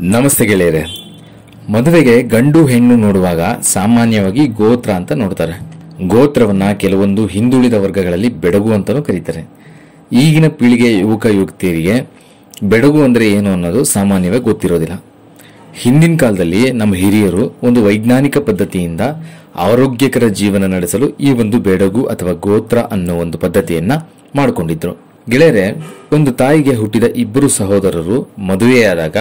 ನಮಸ್ತೆ ಗೆಳೆಯರೆ. ಮದುವೆಗೆ ಗಂಡು ಹೆಣ್ಣು ನೋಡುವಾಗ ಸಾಮಾನ್ಯವಾಗಿ ಗೋತ್ರ ಅಂತ ನೋಡ್ತಾರೆ. ಗೋತ್ರವನ್ನ ಕೆಲವೊಂದು ಹಿಂದುಳಿದ ವರ್ಗಗಳಲ್ಲಿ ಬೆಡಗು ಅಂತಾನೂ ಕರೀತಾರೆ. ಈಗಿನ ಪೀಳಿಗೆ ಯುವಕ ಯುವತಿಯರಿಗೆ ಬೆಡಗು ಅಂದ್ರೆ ಏನು ಅನ್ನೋದು ಸಾಮಾನ್ಯವಾಗಿ ಗೊತ್ತಿರೋದಿಲ್ಲ. ಹಿಂದಿನ ಕಾಲದಲ್ಲಿ ನಮ್ಮ ಹಿರಿಯರು ಒಂದು ವೈಜ್ಞಾನಿಕ ಪದ್ಧತಿಯಿಂದ ಆರೋಗ್ಯಕರ ಜೀವನ ನಡೆಸಲು ಈ ಒಂದು ಬೆಡಗು ಅಥವಾ ಗೋತ್ರ ಅನ್ನೋ ಒಂದು ಪದ್ಧತಿಯನ್ನ ಮಾಡಿಕೊಂಡಿದ್ರು. ಗೆಳೆಯರೆ, ಒಂದು ತಾಯಿಗೆ ಹುಟ್ಟಿದ ಇಬ್ಬರು ಸಹೋದರರು ಮದುವೆಯಾದಾಗ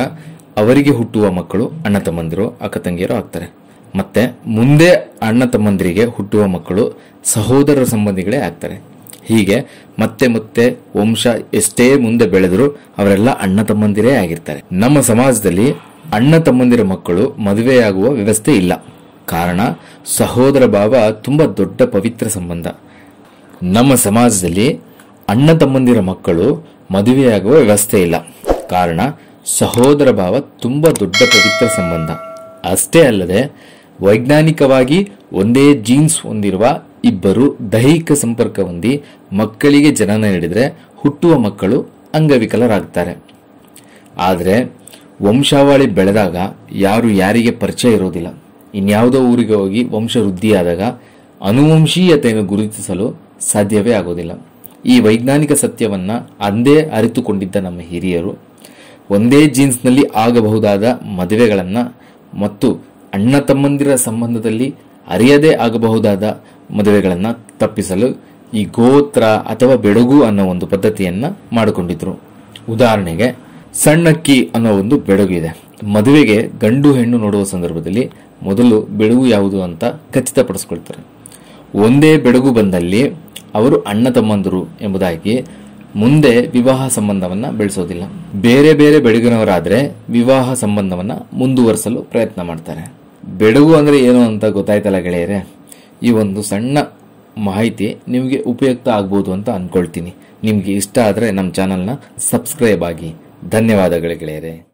ಅವರಿಗೆ ಹುಟ್ಟುವ ಮಕ್ಕಳು ಅಣ್ಣ ತಮ್ಮಂದಿರು ಅಕ್ಕ ತಂಗಿಯರು ಆಗ್ತಾರೆ. ಮತ್ತೆ ಮುಂದೆ ಅಣ್ಣ ತಮ್ಮಂದಿರಿಗೆ ಹುಟ್ಟುವ ಮಕ್ಕಳು ಸಹೋದರ ಸಂಬಂಧಿಗಳೇ ಆಗ್ತಾರೆ. ಹೀಗೆ ಮತ್ತೆ ಮತ್ತೆ ವಂಶ ಎಷ್ಟೇ ಮುಂದೆ ಬೆಳೆದರೂ ಅವರೆಲ್ಲ ಅಣ್ಣ ತಮ್ಮಂದಿರೇ ಆಗಿರ್ತಾರೆ. ನಮ್ಮ ಸಮಾಜದಲ್ಲಿ ಅಣ್ಣ ತಮ್ಮಂದಿರ ಮಕ್ಕಳು ಮದುವೆಯಾಗುವ ವ್ಯವಸ್ಥೆ ಇಲ್ಲ. ಕಾರಣ, ಸಹೋದರ ಭಾವ ತುಂಬಾ ದೊಡ್ಡ ಪವಿತ್ರ ಸಂಬಂಧ. ನಮ್ಮ ಸಮಾಜದಲ್ಲಿ ಅಣ್ಣ ತಮ್ಮಂದಿರ ಮಕ್ಕಳು ಮದುವೆಯಾಗುವ ವ್ಯವಸ್ಥೆ ಇಲ್ಲ. ಕಾರಣ, ಸಹೋದರ ಭಾವ ತುಂಬಾ ದೊಡ್ಡ ಪವಿತ್ರ ಸಂಬಂಧ. ಅಷ್ಟೇ ಅಲ್ಲದೆ ವೈಜ್ಞಾನಿಕವಾಗಿ ಒಂದೇ ಜೀನ್ಸ್ ಹೊಂದಿರುವ ಇಬ್ಬರು ದೈಹಿಕ ಸಂಪರ್ಕ ಹೊಂದಿ ಮಕ್ಕಳಿಗೆ ಜನನ ನೀಡಿದರೆ ಹುಟ್ಟುವ ಮಕ್ಕಳು ಅಂಗವಿಕಲರಾಗ್ತಾರೆ. ಆದರೆ ವಂಶಾವಳಿ ಬೆಳೆದಾಗ ಯಾರು ಯಾರಿಗೆ ಪರಿಚಯ ಇರೋದಿಲ್ಲ. ಇನ್ಯಾವುದೋ ಊರಿಗೆ ಹೋಗಿ ವಂಶ ವೃದ್ಧಿಯಾದಾಗ ಅನುವಂಶೀಯತೆಯನ್ನು ಗುರುತಿಸಲು ಸಾಧ್ಯವೇ ಆಗೋದಿಲ್ಲ. ಈ ವೈಜ್ಞಾನಿಕ ಸತ್ಯವನ್ನ ಅಂದೇ ಅರಿತುಕೊಂಡಿದ್ದ ನಮ್ಮ ಹಿರಿಯರು ಒಂದೇ ಜೀನ್ಸ್ನಲ್ಲಿ ಆಗಬಹುದಾದ ಮದುವೆಗಳನ್ನ ಮತ್ತು ಅಣ್ಣ ತಮ್ಮಂದಿರ ಸಂಬಂಧದಲ್ಲಿ ಅರಿಯದೇ ಆಗಬಹುದಾದ ಮದುವೆಗಳನ್ನ ತಪ್ಪಿಸಲು ಈ ಗೋತ್ರ ಅಥವಾ ಬೆಡಗು ಅನ್ನೋ ಒಂದು ಪದ್ಧತಿಯನ್ನ ಮಾಡಿಕೊಂಡಿದ್ರು. ಉದಾಹರಣೆಗೆ, ಸಣ್ಣಕ್ಕಿ ಅನ್ನೋ ಒಂದು ಬೆಡಗು ಇದೆ. ಮದುವೆಗೆ ಗಂಡು ಹೆಣ್ಣು ನೋಡುವ ಸಂದರ್ಭದಲ್ಲಿ ಮೊದಲು ಬೆಡಗು ಯಾವುದು ಅಂತ ಖಚಿತಪಡಿಸಿಕೊಳ್ತಾರೆ. ಒಂದೇ ಬೆಡಗು ಬಂದಲ್ಲಿ ಅವರು ಅಣ್ಣ ತಮ್ಮಂದರು ಎಂಬುದಾಗಿ ಮುಂದೆ ವಿವಾಹ ಸಂಬಂಧವನ್ನ ಬೆಳೆಸೋದಿಲ್ಲ. ಬೇರೆ ಬೇರೆ ಬೆಡಗಿನವರಾದ್ರೆ ವಿವಾಹ ಸಂಬಂಧವನ್ನ ಮುಂದುವರಿಸಲು ಪ್ರಯತ್ನ ಮಾಡ್ತಾರೆ. ಬೆಡಗು ಅಂದ್ರೆ ಏನು ಅಂತ ಗೊತ್ತಾಯ್ತಲ್ಲ ಗೆಳೆಯರೆ. ಈ ಒಂದು ಸಣ್ಣ ಮಾಹಿತಿ ನಿಮಗೆ ಉಪಯುಕ್ತ ಆಗ್ಬೋದು ಅಂತ ಅನ್ಕೊಳ್ತೀನಿ. ನಿಮ್ಗೆ ಇಷ್ಟ ಆದ್ರೆ ನಮ್ಮ ಚಾನಲ್ನ ಸಬ್ಸ್ಕ್ರೈಬ್ ಆಗಿ. ಧನ್ಯವಾದಗಳು ಗೆಳೆಯರೆ.